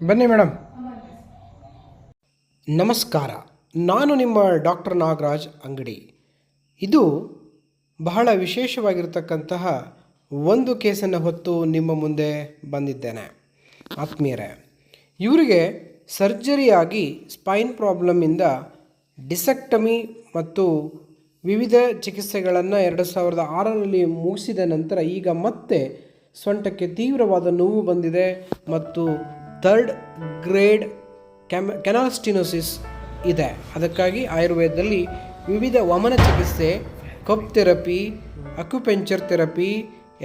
ಬನ್ನಿ ಮೇಡಮ್. ನಮಸ್ಕಾರ, ನಾನು ನಿಮ್ಮ ಡಾಕ್ಟರ್ ನಾಗರಾಜ್ ಅಂಗಡಿ. ಇದು ಬಹಳ ವಿಶೇಷವಾಗಿರ್ತಕ್ಕಂತಹ ಒಂದು ಕೇಸನ್ನು ಹೊತ್ತು ನಿಮ್ಮ ಮುಂದೆ ಬಂದಿದ್ದೇನೆ. ಆತ್ಮೀಯರೇ, ಇವರಿಗೆ ಸರ್ಜರಿಯಾಗಿ ಸ್ಪೈನ್ ಪ್ರಾಬ್ಲಮ್ಮಿಂದ ಡಿಸೆಕ್ಟಮಿ ಮತ್ತು ವಿವಿಧ ಚಿಕಿತ್ಸೆಗಳನ್ನು 2006ರಲ್ಲಿ ಮುಗಿಸಿದ ನಂತರ ಈಗ ಮತ್ತೆ ಸೊಂಟಕ್ಕೆ ತೀವ್ರವಾದ ನೋವು ಬಂದಿದೆ ಮತ್ತು 3rd ಗ್ರೇಡ್ ಕೆನಾಲ್ ಸ್ಟಿನೋಸಿಸ್ ಇದೆ. ಅದಕ್ಕಾಗಿ ಆಯುರ್ವೇದದಲ್ಲಿ ವಿವಿಧ ವಮನ ಚಿಕಿತ್ಸೆ, cup therapy, acupuncture therapy,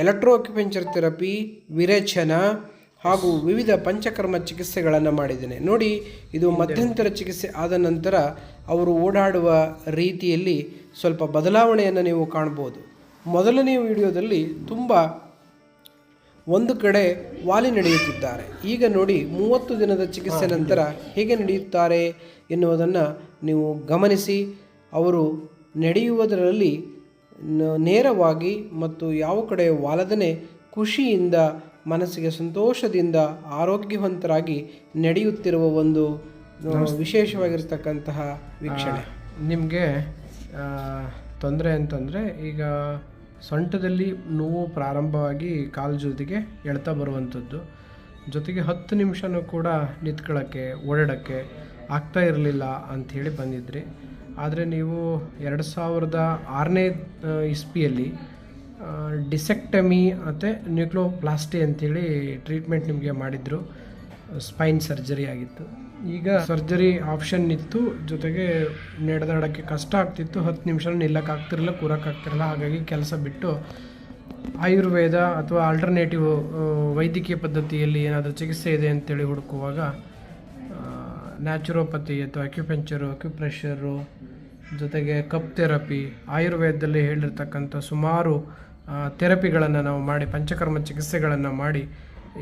electro acupuncture therapy, ವಿರೇಚನ ಹಾಗೂ ವಿವಿಧ ಪಂಚಕರ್ಮ ಚಿಕಿತ್ಸೆಗಳನ್ನು ಮಾಡಿದ್ದೇನೆ. ನೋಡಿ, ಇದು ಮಧ್ಯಂತರ ಚಿಕಿತ್ಸೆ ಆದ ನಂತರ ಅವರು ಓಡಾಡುವ ರೀತಿಯಲ್ಲಿ ಸ್ವಲ್ಪ ಬದಲಾವಣೆಯನ್ನು ನೀವು ಕಾಣ್ಬೋದು. ಮೊದಲನೇ ವಿಡಿಯೋದಲ್ಲಿ ತುಂಬ ಒಂದು ಕಡೆ ವಾಲಿ ನಡೆಯುತ್ತಿದ್ದಾರೆ. ಈಗ ನೋಡಿ, 30 ದಿನದ ಚಿಕಿತ್ಸೆ ನಂತರ ಹೇಗೆ ನಡೆಯುತ್ತಾರೆ ಎನ್ನುವುದನ್ನು ನೀವು ಗಮನಿಸಿ. ಅವರು ನಡೆಯುವುದರಲ್ಲಿ ನೇರವಾಗಿ ಮತ್ತು ಯಾವ ಕಡೆ ವಾಲದನೆ ಖುಷಿಯಿಂದ, ಮನಸ್ಸಿಗೆ ಸಂತೋಷದಿಂದ ಆರೋಗ್ಯವಂತರಾಗಿ ನಡೆಯುತ್ತಿರುವ ಒಂದು ವಿಶೇಷವಾಗಿರ್ತಕ್ಕಂತಹ ವೀಕ್ಷಣೆ. ನಿಮಗೆ ತೊಂದರೆ ಅಂತಂದರೆ, ಈಗ ಸೊಂಟದಲ್ಲಿ ನೋವು ಪ್ರಾರಂಭವಾಗಿ ಕಾಲು ಜೊತೆಗೆ ಎಳ್ತಾ ಬರುವಂಥದ್ದು, ಜೊತೆಗೆ 10 ನಿಮಿಷನೂ ಕೂಡ ನಿಂತ್ಕೊಳ್ಳೋಕ್ಕೆ ಓಡಾಡೋಕ್ಕೆ ಆಗ್ತಾ ಇರಲಿಲ್ಲ ಅಂಥೇಳಿ ಬಂದಿದ್ರಿ. ಆದರೆ ನೀವು 2006ನೇ ಇಸ್ವಿಯಲ್ಲಿ ಡಿಸೆಕ್ಟಮಿ ಮತ್ತು ನ್ಯೂಕ್ಲಿಯೋಪ್ಲಾಸ್ಟಿ ಅಂಥೇಳಿ ಟ್ರೀಟ್ಮೆಂಟ್ ನಿಮಗೆ ಮಾಡಿದ್ರು. ಸ್ಪೈನ್ ಸರ್ಜರಿ ಆಗಿತ್ತು. ಈಗ ಸರ್ಜರಿ ಆಪ್ಷನ್ ಇತ್ತು, ಜೊತೆಗೆ ನಡೆದಾಡೋಕ್ಕೆ ಕಷ್ಟ ಆಗ್ತಿತ್ತು. 10 ನಿಮಿಷ ನಿಲ್ಲಕ್ಕಾಗ್ತಿರಲಿಲ್ಲ, ಕೂರೋಕ್ಕಾಗ್ತಿರಲಿಲ್ಲ. ಹಾಗಾಗಿ ಕೆಲಸ ಬಿಟ್ಟು ಆಯುರ್ವೇದ ಅಥವಾ ಆಲ್ಟರ್ನೇಟಿವ್ ವೈದ್ಯಕೀಯ ಪದ್ಧತಿಯಲ್ಲಿ ಏನಾದರೂ ಚಿಕಿತ್ಸೆ ಇದೆ ಅಂತೇಳಿ ಹುಡುಕುವಾಗ ನ್ಯಾಚುರೋಪತಿ ಅಥವಾ ಅಕ್ಯುಪಂಕ್ಚರು, ಅಕ್ಯುಪ್ರೆಷರು, ಜೊತೆಗೆ ಕಪ್ ಥೆರಪಿ, ಆಯುರ್ವೇದದಲ್ಲಿ ಹೇಳಿರ್ತಕ್ಕಂಥ ಸುಮಾರು ಥೆರಪಿಗಳನ್ನು ನಾವು ಮಾಡಿ, ಪಂಚಕರ್ಮ ಚಿಕಿತ್ಸೆಗಳನ್ನು ಮಾಡಿ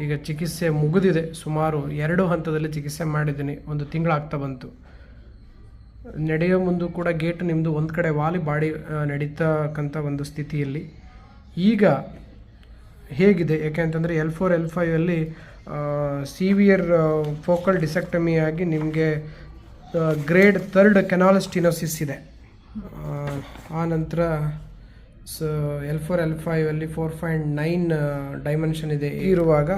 ಈಗ ಚಿಕಿತ್ಸೆ ಮುಗಿದಿದೆ. ಸುಮಾರು 2 ಹಂತದಲ್ಲಿ ಚಿಕಿತ್ಸೆ ಮಾಡಿದ್ದೀನಿ. 1 ತಿಂಗಳಾಗ್ತಾ ಬಂತು. ನಡೆಯೋ ಮುಂದೆ ಕೂಡ ಗೇಟ್ ನಿಮ್ಮದು ಒಂದು ಕಡೆ ವಾಲಿ ಬಾಡಿ ನಡೀತಕ್ಕಂಥ ಒಂದು ಸ್ಥಿತಿಯಲ್ಲಿ ಈಗ ಹೇಗಿದೆ? ಯಾಕೆಂತಂದರೆ L4 L5ಅಲ್ಲಿ ಸಿವಿಯರ್ ಫೋಕಲ್ ಡಿಸೆಕ್ಟಮಿ ಆಗಿ ನಿಮಗೆ ಗ್ರೇಡ್ 3rd ಕೆನಾಲ್ ಸ್ಟಿನೋಸಿಸ್ ಇದೆ. ಆ ನಂತರ L4 L5ಅಲ್ಲಿ 4.9 ಡೈಮೆನ್ಷನ್ ಇದೆ. ಇರುವಾಗ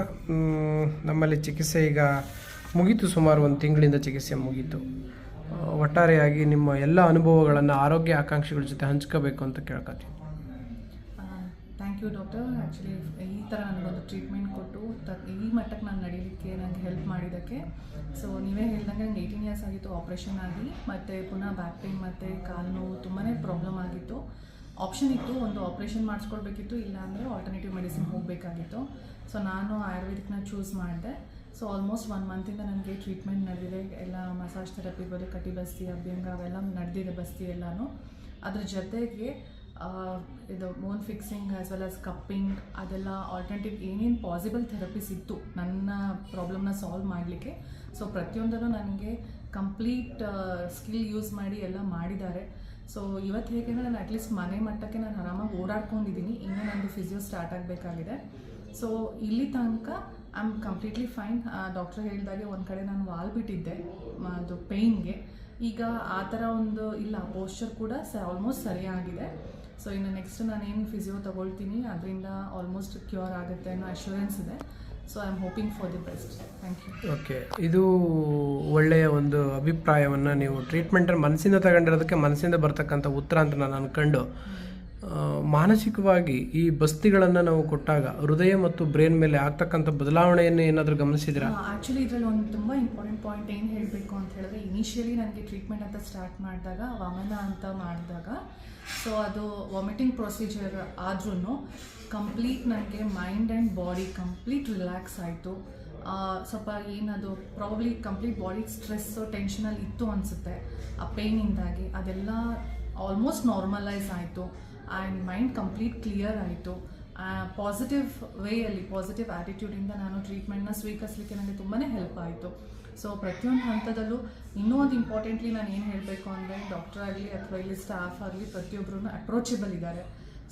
ನಮ್ಮಲ್ಲಿ ಚಿಕಿತ್ಸೆ ಈಗ ಮುಗೀತು. ಸುಮಾರು 1 ತಿಂಗಳಿಂದ ಚಿಕಿತ್ಸೆ ಮುಗೀತು. ಒಟ್ಟಾರೆಯಾಗಿ ನಿಮ್ಮ ಎಲ್ಲ ಅನುಭವಗಳನ್ನು ಆರೋಗ್ಯ ಆಕಾಂಕ್ಷಿಗಳ ಜೊತೆ ಹಂಚ್ಕೋಬೇಕು ಅಂತ ಕೇಳ್ಕೊತೀನಿ. Thank you doctor. ಆ್ಯಕ್ಚುಲಿ ಈ ಥರ ನನಗೊಂದು ಟ್ರೀಟ್ಮೆಂಟ್ ಕೊಟ್ಟು ಈ ಮಟ್ಟಕ್ಕೆ ನಾನು ನಡೀಲಿಕ್ಕೆ ನನಗೆ ಹೆಲ್ಪ್ ಮಾಡಿದ್ದಕ್ಕೆ. ಸೊ ನೀವೇ ಹೇಳ್ದಂಗೆ ನನಗೆ 18 ಇಯರ್ಸ್ ಆಗಿತ್ತು ಆಪ್ರೇಷನ್ ಆಗಿ, ಮತ್ತು ಪುನಃ ಬ್ಯಾಕ್ ಪೇನ್ ಮತ್ತು ಕಾಲು ನೋವು ತುಂಬಾ ಪ್ರಾಬ್ಲಮ್ ಆಗಿತ್ತು. ಆಪ್ಷನ್ ಇತ್ತು, ಒಂದು ಆಪ್ರೇಷನ್ ಮಾಡಿಸ್ಕೊಳ್ಬೇಕಿತ್ತು, ಇಲ್ಲಾಂದರೆ ಆಲ್ಟರ್ನೇಟಿವ್ ಮೆಡಿಸಿನ್ ಹೋಗಬೇಕಾಗಿತ್ತು. ಸೊ ನಾನು ಆಯುರ್ವೇದಿಕ್ನ ಚೂಸ್ ಮಾಡಿದೆ. ಸೊ ಆಲ್ಮೋಸ್ಟ್ 1 ಮಂತಿಂದ ನನಗೆ ಟ್ರೀಟ್ಮೆಂಟ್ ನಡೆದಿದೆ. ಎಲ್ಲ ಮಸಾಜ್ ಥೆರಪಿ ಇರ್ಬೋದು, ಕಟಿ ಬಸ್ತಿ, ಅಭ್ಯಂಗ ಅವೆಲ್ಲ ನಡೆದಿದೆ, ಬಸ್ತಿ ಎಲ್ಲನೂ. ಅದ್ರ ಜೊತೆಗೆ ಇದು bone fixing as well as cupping, ಅದೆಲ್ಲ ಆಲ್ಟರ್ನೇಟಿವ್ ಏನೇನು ಪಾಸಿಬಲ್ ಥೆರಪೀಸ್ ಇತ್ತು ನನ್ನ ಪ್ರಾಬ್ಲಮ್ನ ಸಾಲ್ವ್ ಮಾಡಲಿಕ್ಕೆ. ಸೊ ಪ್ರತಿಯೊಂದನ್ನು ನನಗೆ ಕಂಪ್ಲೀಟ್ ಸ್ಕಿಲ್ ಯೂಸ್ ಮಾಡಿ ಎಲ್ಲ ಮಾಡಿದ್ದಾರೆ. ಸೊ ಇವತ್ತು ಹೇಗೆಂದರೆ ನಾನು ಅಟ್ಲೀಸ್ಟ್ ಮನೆ ಮಟ್ಟಕ್ಕೆ ನಾನು ಆರಾಮಾಗಿ ಓಡಾಡ್ಕೊಂಡಿದ್ದೀನಿ. ಇನ್ನೂ ನಂದು ಫಿಸಿಯೋ ಸ್ಟಾರ್ಟ್ ಆಗಬೇಕಾಗಿದೆ. ಸೊ ಇಲ್ಲಿ ತನಕ I am completely fine. Doctor ಹೇಳಿದಾಗೆ ಒಂದು ಕಡೆ ನಾನು ವಾಲ್ ಬಿಟ್ಟಿದ್ದೆ ಅದು ಪೇಯ್ನ್ಗೆ. ಈಗ ಆ ಥರ ಒಂದು ಇಲ್ಲ, ಪೋಸ್ಚರ್ ಕೂಡ ಆಲ್ಮೋಸ್ಟ್ ಸರಿಯಾಗಿದೆ. ಸೊ ಇನ್ನು ನೆಕ್ಸ್ಟ್ ನಾನೇನು ಫಿಸಿಯೋ ತೊಗೊಳ್ತೀನಿ ಅದರಿಂದ ಆಲ್ಮೋಸ್ಟ್ ಕ್ಯೂರ್ ಆಗುತ್ತೆ ಅನ್ನೋ ಅಶ್ಯೂರೆನ್ಸ್ ಇದೆ. So I am hoping for the best. Thank you. Okay, ಇದು ಒಳ್ಳೆಯ ಒಂದು ಅಭಿಪ್ರಾಯವನ್ನು ನೀವು ಟ್ರೀಟ್ಮೆಂಟಲ್ಲಿ ಮನಸ್ಸಿಂದ ತಗೊಂಡಿರೋದಕ್ಕೆ ಮನಸ್ಸಿಂದ ಬರ್ತಕ್ಕಂಥ ಉತ್ತರ ಅಂತ ನಾನು ಅಂದ್ಕೊಂಡು, ಮಾನಸಿಕವಾಗಿ ಈ ಬಸ್ತಿಗಳನ್ನು ನಾವು ಕೊಟ್ಟಾಗ ಹೃದಯ ಮತ್ತು ಬ್ರೈನ್ ಮೇಲೆ ಆಗ್ತಕ್ಕಂಥ ಬದಲಾವಣೆಯನ್ನು ಏನಾದರೂ ಗಮನಿಸಿದ್ರಾ? ಆ್ಯಕ್ಚುಲಿ ಇದರಲ್ಲಿ ಒಂದು ತುಂಬ ಇಂಪಾರ್ಟೆಂಟ್ ಪಾಯಿಂಟ್ ಏನು ಹೇಳಬೇಕು ಅಂತ ಹೇಳಿದ್ರೆ, ಇನಿಷಿಯಲಿ ನನಗೆ ಟ್ರೀಟ್ಮೆಂಟ್ ಅಂತ ಸ್ಟಾರ್ಟ್ ಮಾಡಿದಾಗ ವಮನ ಅಂತ ಮಾಡಿದಾಗ, ಸೊ ಅದು ವಾಮಿಟಿಂಗ್ ಪ್ರೊಸೀಜರ್ ಆದ್ರೂ ಕಂಪ್ಲೀಟ್ ನನಗೆ mind and body complete relax ಆಯಿತು. ಸ್ವಲ್ಪ ಏನದು ಪ್ರಾಬಬ್ಲಿ ಕಂಪ್ಲೀಟ್ ಬಾಡಿ ಸ್ಟ್ರೆಸ್ಸು ಟೆನ್ಷನಲ್ಲಿ ಇತ್ತು ಅನಿಸುತ್ತೆ ಆ ಪೇಯ್ನಿಂದಾಗಿ. ಅದೆಲ್ಲ ಆಲ್ಮೋಸ್ಟ್ ನಾರ್ಮಲೈಸ್ ಆಯಿತು ಆ್ಯಂಡ್ ಮೈಂಡ್ ಕಂಪ್ಲೀಟ್ ಕ್ಲಿಯರ್ ಆಯಿತು. ಪಾಸಿಟಿವ್ ವೇಯಲ್ಲಿ, ಪಾಸಿಟಿವ್ ಆ್ಯಟಿಟ್ಯೂಡಿಂದ ನಾನು ಟ್ರೀಟ್ಮೆಂಟ್ನ ಸ್ವೀಕರಿಸಲಿಕ್ಕೆ ನನಗೆ ತುಂಬಾ ಹೆಲ್ಪ್ ಆಯಿತು. ಸೊ ಪ್ರತಿಯೊಂದು ಹಂತದಲ್ಲೂ ಇನ್ನೂ ಒಂದು ಇಂಪಾರ್ಟೆಂಟ್ಲಿ ನಾನು ಏನು ಹೇಳಬೇಕು ಅಂದರೆ, ಡಾಕ್ಟರ್ ಆಗಲಿ ಅಥವಾ ಇಲ್ಲಿ ಸ್ಟಾಫ್ ಆಗಲಿ ಪ್ರತಿಯೊಬ್ಬರೂ ಅಪ್ರೋಚಬಲ್ ಇದ್ದಾರೆ.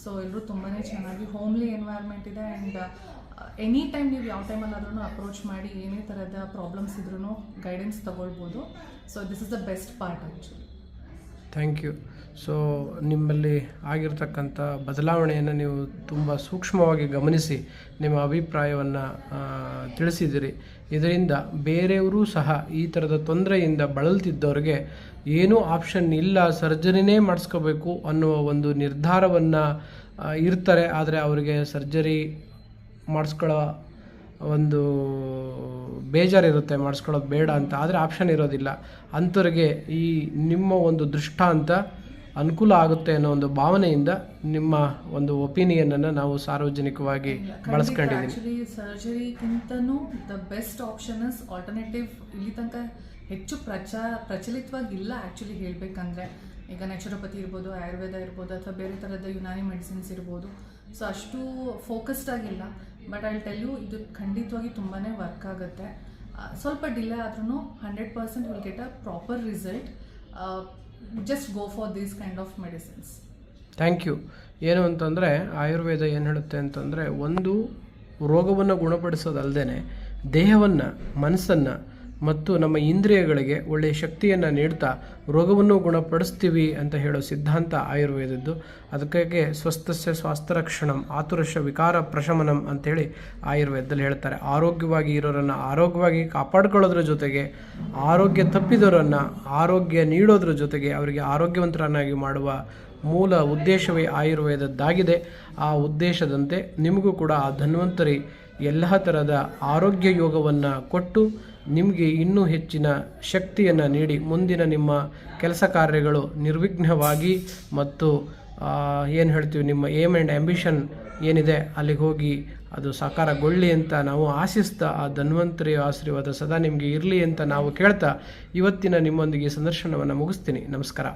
ಸೊ ಎಲ್ಲರೂ ತುಂಬಾ ಚೆನ್ನಾಗಿ ಹೋಮ್ಲಿ ಎನ್ವೈರ್ಮೆಂಟ್ ಇದೆ ಆ್ಯಂಡ್ ಎನಿ ಟೈಮ್ ನೀವು ಯಾವ ಟೈಮಲ್ಲಾದ್ರೂ ಅಪ್ರೋಚ್ ಮಾಡಿ ಏನೇ ಥರದ ಪ್ರಾಬ್ಲಮ್ಸ್ ಇದ್ರೂ ಗೈಡೆನ್ಸ್ ತೊಗೊಳ್ಬೋದು. So this is the best part actually. Thank you. So ನಿಮ್ಮಲ್ಲಿ ಆಗಿರ್ತಕ್ಕಂಥ ಬದಲಾವಣೆಯನ್ನು ನೀವು ತುಂಬ ಸೂಕ್ಷ್ಮವಾಗಿ ಗಮನಿಸಿ ನಿಮ್ಮ ಅಭಿಪ್ರಾಯವನ್ನು ತಿಳಿಸಿದಿರಿ. ಇದರಿಂದ ಬೇರೆಯವರು ಸಹ ಈ ಥರದ ತೊಂದರೆಯಿಂದ ಬಳಲ್ತಿದ್ದವ್ರಿಗೆ ಏನೂ ಆಪ್ಷನ್ ಇಲ್ಲ, ಸರ್ಜರಿನೇ ಮಾಡಿಸ್ಕೋಬೇಕು ಅನ್ನುವ ಒಂದು ನಿರ್ಧಾರವನ್ನು ಇರ್ತಾರೆ. ಆದರೆ ಅವರಿಗೆ ಸರ್ಜರಿ ಮಾಡಿಸ್ಕೊಳ್ಳೋ ಒಂದು ಬೇಜಾರಿರುತ್ತೆ, ಮಾಡಿಸ್ಕೊಳ್ಳೋದು ಬೇಡ ಅಂತ. ಆದರೆ ಆಪ್ಷನ್ ಇರೋದಿಲ್ಲ. ಅಂಥವ್ರಿಗೆ ಈ ನಿಮ್ಮ ಒಂದು ದೃಷ್ಟಾಂತ ಅನುಕೂಲ ಆಗುತ್ತೆ ಅನ್ನೋ ಒಂದು ಭಾವನೆಯಿಂದ ನಿಮ್ಮ ಒಂದು ಒಪಿನಿಯನನ್ನು ನಾವು ಸಾರ್ವಜನಿಕವಾಗಿ ಬಳಸ್ಕೊಂಡಿದ್ದೀವಿ. ಆ್ಯಕ್ಚುಲಿ ಸರ್ಜರಿಗಿಂತನೂ the best option is alternative. ಇಲ್ಲಿ ತನಕ ಹೆಚ್ಚು ಪ್ರಚಲಿತವಾಗಿಲ್ಲ ಆ್ಯಕ್ಚುಲಿ ಹೇಳಬೇಕಂದ್ರೆ. ಈಗ ನ್ಯಾಚುರೋಪತಿ ಇರ್ಬೋದು, ಆಯುರ್ವೇದ ಇರ್ಬೋದು, ಅಥವಾ ಬೇರೆ ಥರದ ಯುನಾನಿ ಮೆಡಿಸಿನ್ಸ್ ಇರ್ಬೋದು. ಸೊ ಅಷ್ಟು ಫೋಕಸ್ಡ್ ಆಗಿಲ್ಲ. ಬಟ್ ಐ ಟೆಲ್ ಯು, ಇದು ಖಂಡಿತವಾಗಿ ತುಂಬಾ ವರ್ಕ್ ಆಗುತ್ತೆ. ಸ್ವಲ್ಪ ಡಿಲೇ ಆದ್ರೂ 100% will get a proper result. Just go for these kind of medicines. Thank you. ಏನು ಅಂತಂದರೆ ಆಯುರ್ವೇದ ಏನು ಹೇಳುತ್ತೆ ಅಂತಂದರೆ, ಒಂದು ರೋಗವನ್ನು ಗುಣಪಡಿಸೋದಲ್ಲದೆ ದೇಹವನ್ನು, ಮನಸ್ಸನ್ನು ಮತ್ತು ನಮ್ಮ ಇಂದ್ರಿಯಗಳಿಗೆ ಒಳ್ಳೆಯ ಶಕ್ತಿಯನ್ನು ನೀಡ್ತಾ ರೋಗವನ್ನು ಗುಣಪಡಿಸ್ತೀವಿ ಅಂತ ಹೇಳೋ ಸಿದ್ಧಾಂತ ಆಯುರ್ವೇದದ್ದು. ಅದಕ್ಕಾಗಿ ಸ್ವಸ್ಥಸ್ಯ ಸ್ವಾಸ್ಥ್ಯರಕ್ಷಣಂ ಆತುರಶ ವಿಕಾರ ಪ್ರಶಮನಂ ಅಂಥೇಳಿ ಆಯುರ್ವೇದದಲ್ಲಿ ಹೇಳ್ತಾರೆ. ಆರೋಗ್ಯವಾಗಿ ಇರೋರನ್ನು ಆರೋಗ್ಯವಾಗಿ ಕಾಪಾಡ್ಕೊಳ್ಳೋದ್ರ ಜೊತೆಗೆ, ಆರೋಗ್ಯ ತಪ್ಪಿದವರನ್ನು ಆರೋಗ್ಯ ನೀಡೋದ್ರ ಜೊತೆಗೆ ಅವರಿಗೆ ಆರೋಗ್ಯವಂತರನ್ನಾಗಿ ಮಾಡುವ ಮೂಲ ಉದ್ದೇಶವೇ ಆಯುರ್ವೇದದ್ದಾಗಿದೆ. ಆ ಉದ್ದೇಶದಂತೆ ನಿಮಗೂ ಕೂಡ ಆ ಧನ್ವಂತರಿ ಎಲ್ಲ ಥರದ ಆರೋಗ್ಯ ಯೋಗವನ್ನು ಕೊಟ್ಟು ನಿಮಗೆ ಇನ್ನೂ ಹೆಚ್ಚಿನ ಶಕ್ತಿಯನ್ನು ನೀಡಿ ಮುಂದಿನ ನಿಮ್ಮ ಕೆಲಸ ಕಾರ್ಯಗಳು ನಿರ್ವಿಘ್ನವಾಗಿ ಮತ್ತು ಏನು ಹೇಳ್ತೀವಿ, ನಿಮ್ಮ ಏಮ್ ಆ್ಯಂಡ್ ಆ್ಯಂಬಿಷನ್ ಏನಿದೆ ಅಲ್ಲಿಗೆ ಹೋಗಿ ಅದು ಸಾಕಾರಗೊಳ್ಳಿ ಅಂತ ನಾವು ಆಶಿಸ್ತಾ, ಆ ಧನ್ವಂತರಿಯ ಆಶೀರ್ವಾದ ಸದಾ ನಿಮಗೆ ಇರಲಿ ಅಂತ ನಾವು ಕೇಳ್ತಾ ಇವತ್ತಿನ ನಿಮ್ಮೊಂದಿಗೆ ಸಂದರ್ಶನವನ್ನು ಮುಗಿಸ್ತೀನಿ. ನಮಸ್ಕಾರ.